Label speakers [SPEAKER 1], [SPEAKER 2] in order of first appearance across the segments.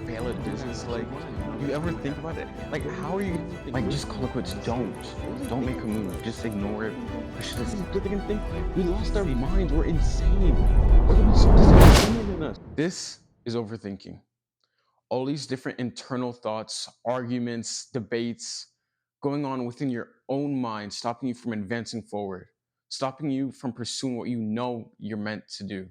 [SPEAKER 1] fail at business, like, you ever think about it? Like, how are you, like, just call it quits? Don't make a move. Just ignore it. Push it aside. They're gonna think we lost our minds. We're insane. We're gonna be so disappointed in us. This is overthinking. All these different internal thoughts, arguments, debates going on within your own mind, stopping you from advancing forward, stopping you from pursuing what you know you're meant to do,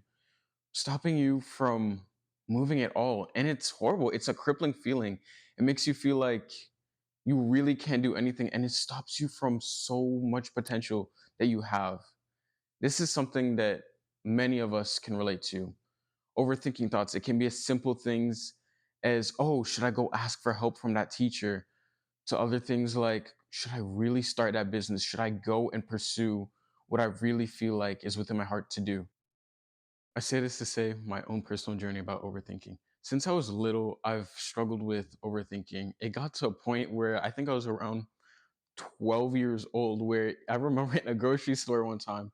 [SPEAKER 1] stopping you from moving at all. And it's horrible. It's a crippling feeling. It makes you feel like you really can't do anything, and it stops you from so much potential that you have. This is something that many of us can relate to. Overthinking thoughts, it can be as simple things as, oh, should I go ask for help from that teacher? To other things like, should I really start that business? Should I go and pursue what I really feel like is within my heart to do? I say this to say my own personal journey about overthinking. Since I was little, I've struggled with overthinking. It got to a point where I think I was around 12 years old, where I remember in a grocery store one time,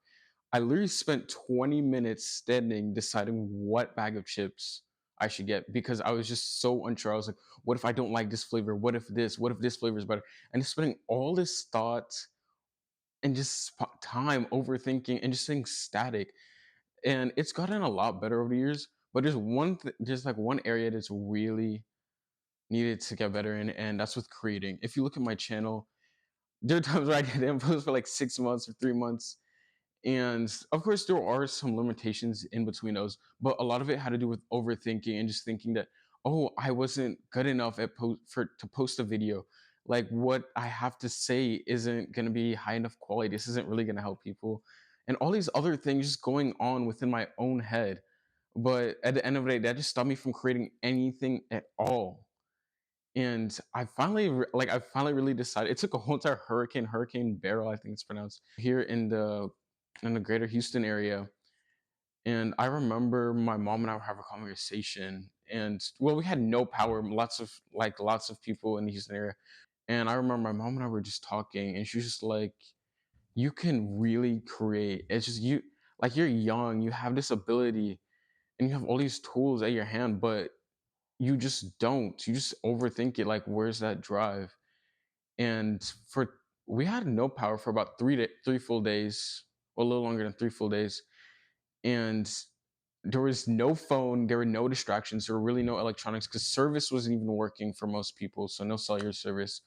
[SPEAKER 1] I literally spent 20 minutes standing deciding what bag of chips I should get because I was just so unsure. I was like, what if I don't like this flavor? What if this flavor is better? And just spending all this thought and just time overthinking and just staying static. And it's gotten a lot better over the years, but there's like one area that's really needed to get better in, and that's with creating. If you look at my channel, there are times where I didn't post for like 6 months or 3 months, and of course, there are some limitations in between those, but a lot of it had to do with overthinking and just thinking that, oh, I wasn't good enough at to post a video. Like what I have to say isn't going to be high enough quality. This isn't really going to help people, and all these other things just going on within my own head. But at the end of the day, that just stopped me from creating anything at all. And I finally really decided. It took a whole entire Hurricane Barrel, I think it's pronounced, here in the greater Houston area. And I remember my mom and I were having a conversation, and well, we had no power, lots of people in the Houston area. And I remember my mom and I were just talking, and she was just like, you can really create. It's just you, like, you're young, you have this ability, and you have all these tools at your hand, but you just don't. You just overthink it. Like, where's that drive? And for we had no power for about 3 full days, or a little longer than 3 full days. And there was no phone, there were no distractions, there were really no electronics because service wasn't even working for most people, so no cellular service.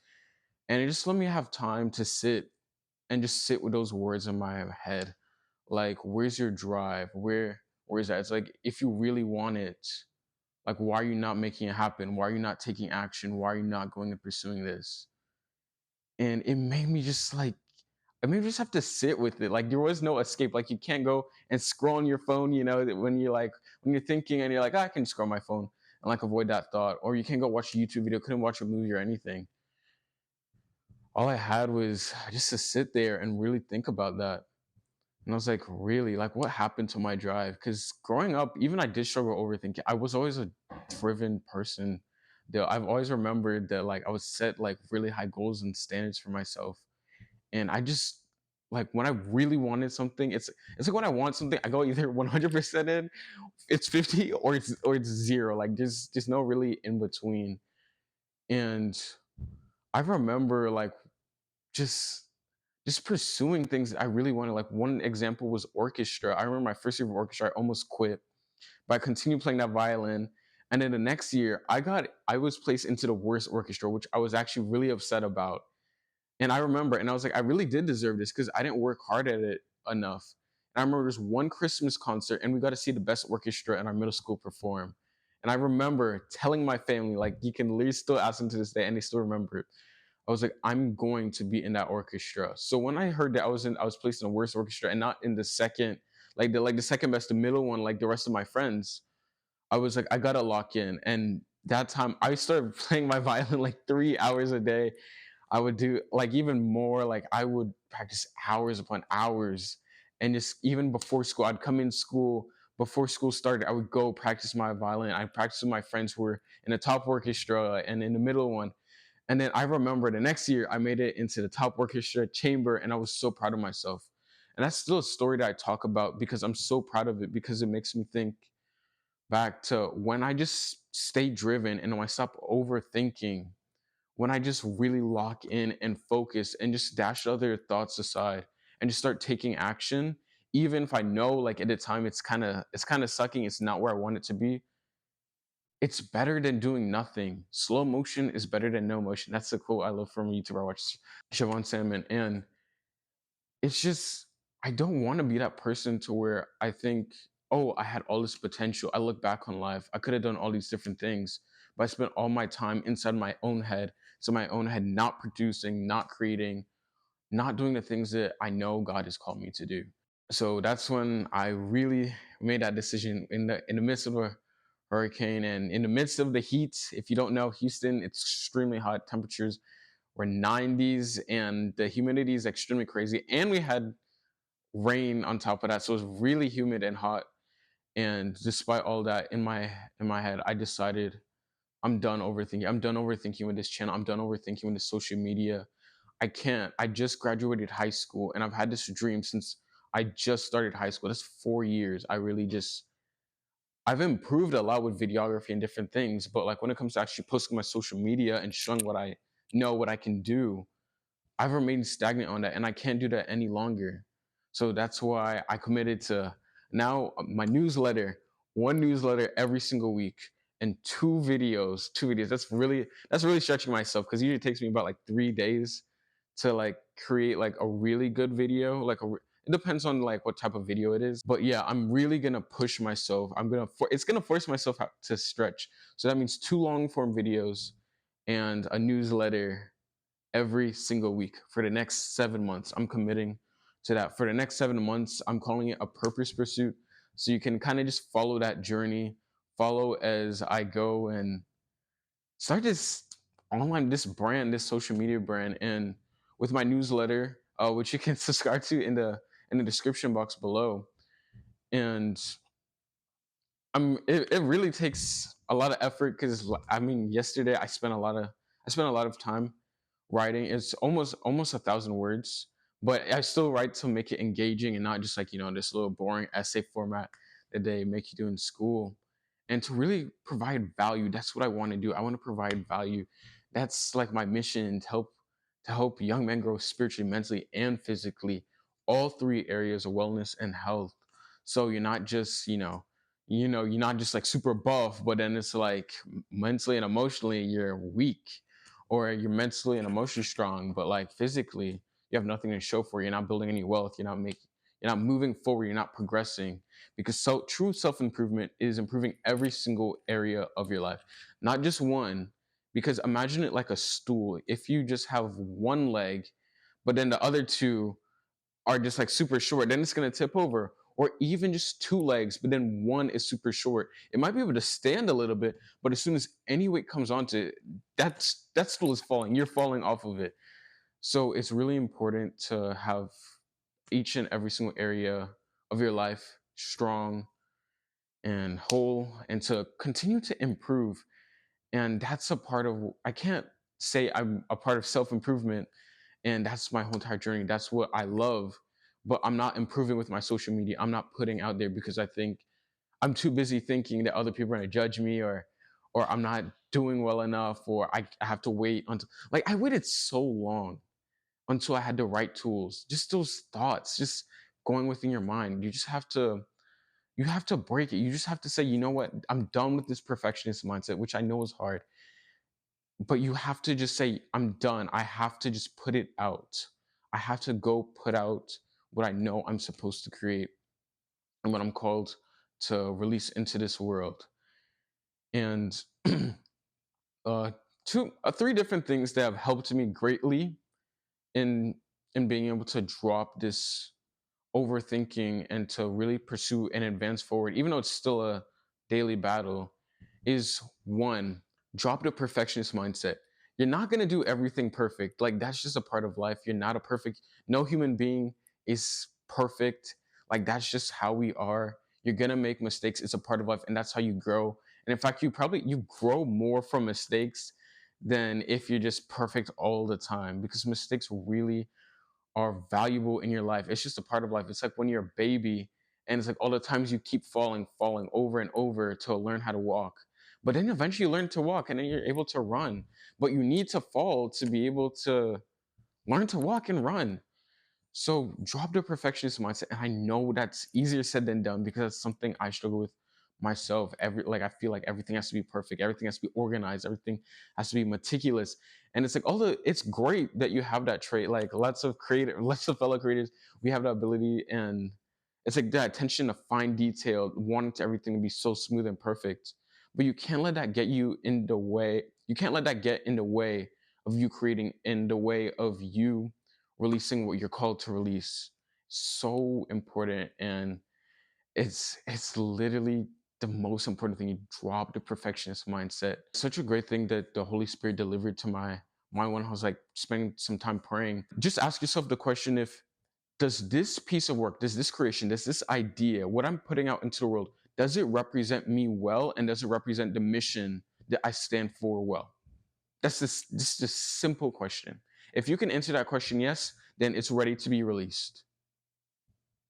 [SPEAKER 1] And it just let me have time to sit with those words in my head. Like, where's your drive? Where's that? It's like, if you really want it, like, why are you not making it happen? Why are you not taking action? Why are you not going and pursuing this? And it made me just have to sit with it. Like, there was no escape. Like, you can't go and scroll on your phone, when you're thinking and you're like, "Ah, I can scroll my phone and like avoid that thought." Or you can't go watch a YouTube video, couldn't watch a movie or anything. All I had was just to sit there and really think about that. And I was like, really? Like, what happened to my drive? Because growing up, even I did struggle overthinking. I was always a driven person. Though I've always remembered that, like, I would set like really high goals and standards for myself. And I just, like, when I really wanted something, it's like when I want something, I go either 100% in, it's 50, or it's zero. Like, there's no really in between. And I remember, like, just just pursuing things that I really wanted. Like, one example was orchestra. I remember my first year of orchestra, I almost quit, but I continued playing that violin. And then the next year, I was placed into the worst orchestra, which I was actually really upset about. And I remember, and I was like, I really did deserve this because I didn't work hard at it enough. And I remember there's one Christmas concert, and we got to see the best orchestra in our middle school perform. And I remember telling my family, like, you can literally still ask them to this day, and they still remember it. I was like, I'm going to be in that orchestra. So when I heard that I was placed in the worst orchestra and not in the second, like the second best, the middle one, like the rest of my friends, I was like, I gotta lock in. And that time I started playing my violin like 3 hours a day. I would do like even more, like I would practice hours upon hours. And just even before school, I'd come in school before school started, I would go practice my violin. I practiced with my friends who were in the top orchestra and in the middle one. And then I remember the next year I made it into the top orchestra chamber, and I was so proud of myself. And that's still a story that I talk about because I'm so proud of it, because it makes me think back to when I just stay driven and when I stop overthinking, when I just really lock in and focus and just dash other thoughts aside and just start taking action, even if I know like at the time it's kind of sucking, it's not where I want it to be, it's better than doing nothing. Slow motion is better than no motion. That's a quote I love from a YouTuber I watch, Siobhan Salmon. And it's just, I don't want to be that person to where I think, oh, I had all this potential. I look back on life. I could have done all these different things, but I spent all my time inside my own head. So my own head, not producing, not creating, not doing the things that I know God has called me to do. So that's when I really made that decision in the midst of a hurricane and in the midst of the heat. If you don't know Houston, it's extremely hot. Temperatures were 90s and the humidity is extremely crazy. And we had rain on top of that, so it was really humid and hot. And despite all that, in my head, I decided I'm done overthinking. I'm done overthinking with this channel. I'm done overthinking with this social media. I can't. I just graduated high school and I've had this dream since I just started high school. That's 4 years. I've improved a lot with videography and different things, but like when it comes to actually posting my social media and showing what I know, what I can do, I've remained stagnant on that and I can't do that any longer. So that's why I committed to now my newsletter, one newsletter every single week and two videos. That's really stretching myself because usually it takes me about like 3 days to like create like a really good video. It depends on like what type of video it is. But yeah, I'm really gonna push myself. It's gonna force myself to stretch. So that means two long form videos and a newsletter every single week for the next 7 months. I'm committing to that. For the next 7 months, I'm calling it a purpose pursuit. So you can kind of just follow that journey, follow as I go and start this brand, this social media brand. And with my newsletter, which you can subscribe to in the description box below. And it really takes a lot of effort because I mean, yesterday I spent a lot of time writing. It's almost 1,000 words, but I still write to make it engaging and not just like this little boring essay format that they make you do in school. And to really provide value, that's what I want to do. I want to provide value. That's like my mission to help young men grow spiritually, mentally, and physically, all three areas of wellness and health. So you're not just like super buff, but then it's like mentally and emotionally you're weak, or you're mentally and emotionally strong, but like physically you have nothing to show for it. You're not building any wealth. You're not moving forward. You're not progressing because true self improvement is improving every single area of your life, not just one. Because imagine it like a stool. If you just have one leg, but then the other two are just like super short, then it's going to tip over. Or even just two legs, but then one is super short. It might be able to stand a little bit, but as soon as any weight comes onto it, that stool is falling. You're falling off of it. So it's really important to have each and every single area of your life strong and whole, and to continue to improve. And that's a part of, I can't say I'm a part of self improvement and that's my whole entire journey. That's what I love, but I'm not improving with my social media. I'm not putting out there because I think I'm too busy thinking that other people are going to judge me, or I'm not doing well enough, or I have to wait until, like, I waited so long until I had the right tools. Just those thoughts just going within your mind. You have to break it. You just have to say, you know what, I'm done with this perfectionist mindset, which I know is hard, but you have to just say, I'm done. I have to just put it out. I have to go put out what I know I'm supposed to create and what I'm called to release into this world. And uh, three different things that have helped me greatly in being able to drop this overthinking and to really pursue and advance forward, even though it's still a daily battle, is one, drop the perfectionist mindset. You're not going to do everything perfect. Like, that's just a part of life. You're not a perfect, no human being is perfect. Like, that's just how we are. You're going to make mistakes. It's a part of life. And that's how you grow. And in fact, you grow more from mistakes than if you're just perfect all the time, because mistakes really are valuable in your life. It's just a part of life. It's like when you're a baby and it's like all the times you keep falling over and over to learn how to walk. But then eventually you learn to walk and then you're able to run. But you need to fall to be able to learn to walk and run. So drop the perfectionist mindset. And I know that's easier said than done because that's something I struggle with myself. I feel like everything has to be perfect, everything has to be organized, everything has to be meticulous. And it's like it's great that you have that trait. Like lots of fellow creators, we have that ability, and it's like that attention to fine detail, wanting to everything to be so smooth and perfect. But you can't let that get you in the way. You can't let that get in the way of you creating, in the way of you releasing what you're called to release. So important. And it's literally the most important thing. You drop the perfectionist mindset. Such a great thing that the Holy Spirit delivered to my mind when I was like spending some time praying. Just ask yourself the question, if does this piece of work, does this creation, does this idea, what I'm putting out into the world, does it represent me well, and does it represent the mission that I stand for well? That's just a simple question. If you can answer that question yes, then it's ready to be released.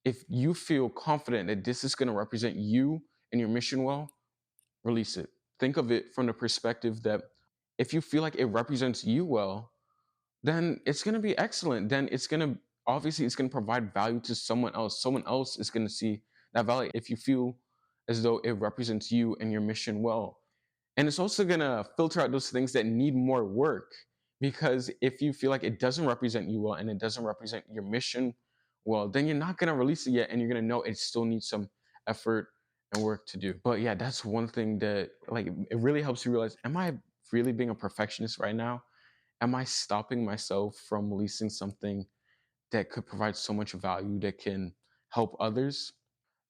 [SPEAKER 1] If you feel confident that this is going to represent you and your mission well, release it. Think of it from the perspective that if you feel like it represents you well, then it's going to be excellent. Then it's going to, obviously, it's going to provide value to someone else. Someone else is going to see that value if you feel as though it represents you and your mission well. And it's also going to filter out those things that need more work. Because if you feel like it doesn't represent you well and it doesn't represent your mission well, then you're not going to release it yet. And you're going to know it still needs some effort and work to do. But yeah, that's one thing that, like, it really helps you realize, am I really being a perfectionist right now? Am I stopping myself from releasing something that could provide so much value that can help others?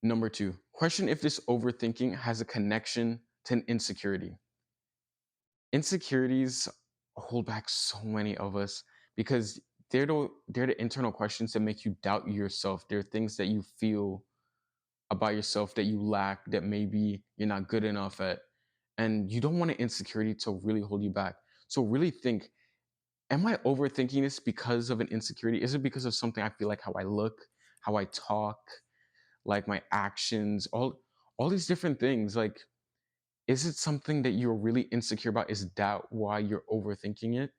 [SPEAKER 1] Number two, question if this overthinking has a connection to an insecurity. Insecurities hold back so many of us because they're the internal questions that make you doubt yourself. They're things that you feel about yourself that you lack, that maybe you're not good enough at. And you don't want an insecurity to really hold you back. So really think, am I overthinking this because of an insecurity? Is it because of something I feel like, how I look, how I talk, like my actions, all these different things? Like, is it something that you're really insecure about? Is that why you're overthinking it?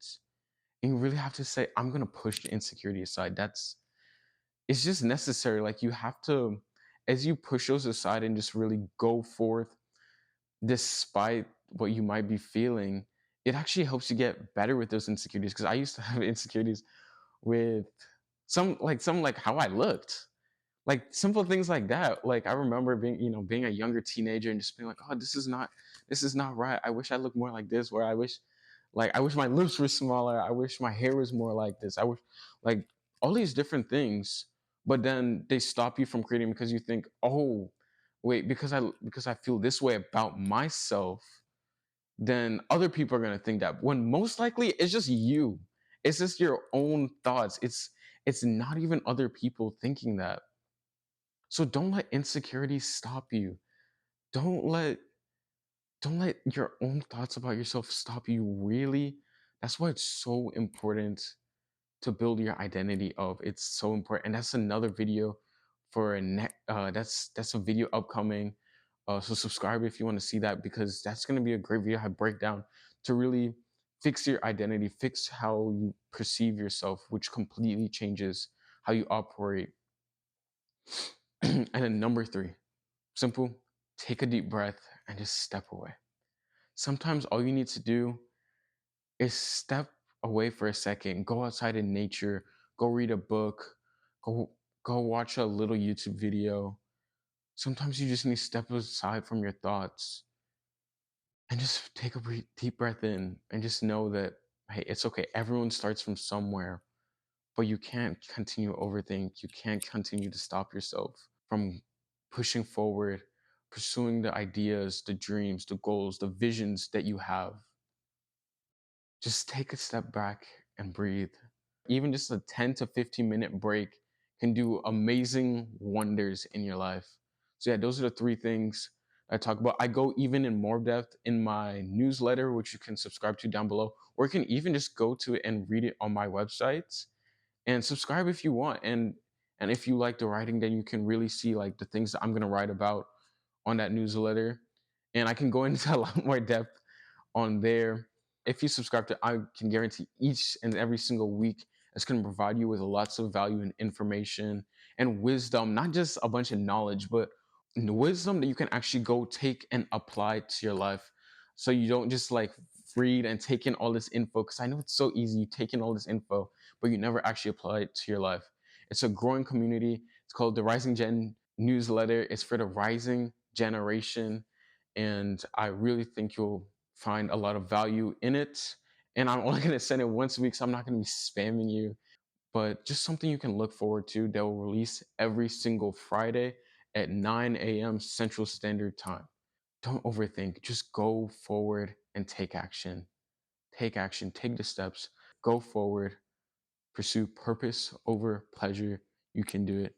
[SPEAKER 1] And you really have to say, I'm gonna push the insecurity aside. It's just necessary. Like, you have to, as you push those aside and just really go forth despite what you might be feeling, it actually helps you get better with those insecurities. Because I used to have insecurities with some like how I looked, like simple things like that. Like, I remember being a younger teenager and just being like, oh, this is not right. I wish I looked more like this. Where I wish my lips were smaller. I wish my hair was more like this. I wish, like, all these different things. But then they stop you from creating because you think, oh, wait, because I feel this way about myself, then other people are going to think that, when most likely it's just you. It's just your own thoughts. It's not even other people thinking that. So don't let insecurity stop you. Don't let don't let your own thoughts about yourself stop you. Really, that's why it's so important to build your identity of. It's so important, and that's another video for a that's a video upcoming. So subscribe if you want to see that, because that's going to be a great video. I break down to really fix your identity, fix how you perceive yourself, which completely changes how you operate. And then number three, simple: take a deep breath and just step away. Sometimes all you need to do is step away for a second, go outside in nature, go read a book, go go watch a little YouTube video. Sometimes you just need to step aside from your thoughts and just take a deep breath in and just know that, hey, it's okay. Everyone starts from somewhere, but you can't continue to overthink. You can't continue to stop yourself from pushing forward, pursuing the ideas, the dreams, the goals, the visions that you have. Just take a step back and breathe. Even just a 10 to 15-minute break can do amazing wonders in your life. So yeah, those are the three things I talk about. I go even in more depth in my newsletter, which you can subscribe to down below, or you can even just go to it and read it on my website, and subscribe if you want. And if you like the writing, then you can really see like the things that I'm going to write about on that newsletter. And I can go into a lot more depth on there. If you subscribe to, I can guarantee each and every single week it's going to provide you with lots of value and information and wisdom, not just a bunch of knowledge, but wisdom that you can actually go take and apply to your life. So you don't just like read and take in all this info, because I know it's so easy. You take in all this info, but you never actually apply it to your life. It's a growing community. It's called the Rising Gen newsletter. It's for the rising generation. And I really think you'll find a lot of value in it. And I'm only going to send it once a week, so I'm not going to be spamming you, but just something you can look forward to that will release every single Friday at 9 a.m. Central Standard Time. Don't overthink. Just go forward and take action. Take action. Take the steps. Go forward. Pursue purpose over pleasure. You can do it.